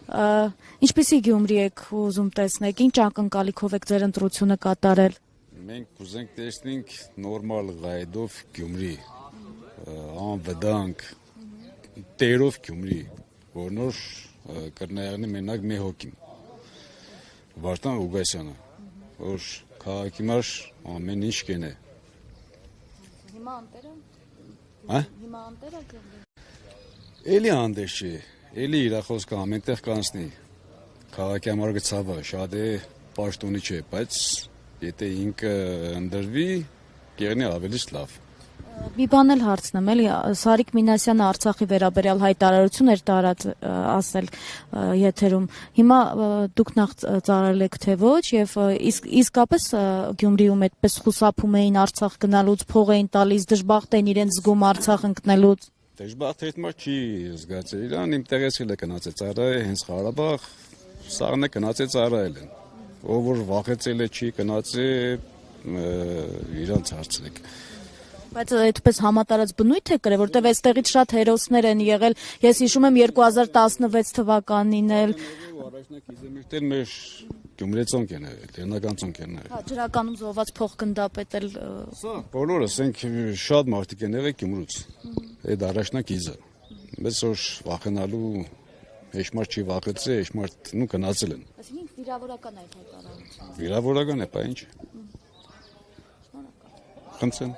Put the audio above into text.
Ինչպեսի Գյումրի եք ուզում տեսնեք, ինչ ակնկալիքով եք ձեր ընտրությունը կատարել։ Մենք կուզենք տեսնենք նորմալ գայդով Գյումրի, անվտանգ տերով Գյումրի, որնոր կրնայարնի մենակ մի հոգին, Վարդան Ղուկասյանը, որ քաղաքի մար ամեն ինչ կենե։ Հիմա անտերը։ Հիմա անտերը Գյումրի։ Էլի անդեր չի, էլի իր խոսքը ամենտեղ կանցնի, քաղաքի համար գցավը շատ է պաշտոնի չէ, բայց եթե ինքը ընդրվի, կերնի ավելի լավ։ Մի բան էլ հարցնեմ, էլի Սարիկ Մինասյանը Արցախի վերաբերյալ հայտարարություն էր տարած ասել եթերում։ Հիմա դուք նախ ծարել եք թե ոչ եւ իսկապես Գյումրիում այդպես խուսափում էին Արցախ գնալուց, փող էին տալիս, դժբախտ էին իրենց զգում Արցախ ընկնելուց։ Դժբախտ հետ մա չի զգացել, իրան իմ տեղից էլ է գնացել ծառայել, հենց Ղարաբաղ սաղն է գնացել ծառայել են։ Ով որ վախեցել է չի գնացել իրանց հարցրեք։ Բայց այդպես համատարած բնույթ է կրել, որտեվ այստեղից շատ հերոսներ են եղել։ Ես հիշում եմ 2016 թվականին էլ առաջնակիզը մեր Գյումրեցոնք են եղել, տերնական ծոնք են եղել։ Հա, ջրականում զոհված փոխգնդապետ էլ Սա բոլորս ենք շատ մարդիկ են եղել Գյումրուց։ Այդ առաջնակիզը։ Մեզ որ վախենալու հեշմար չի վախեցել, հեշմար նու գնացել են։ Այսինքն վիրավորական է այդ հայտարարությունը։ Վիրավորական է, բա ինչ։ Խնդրեմ։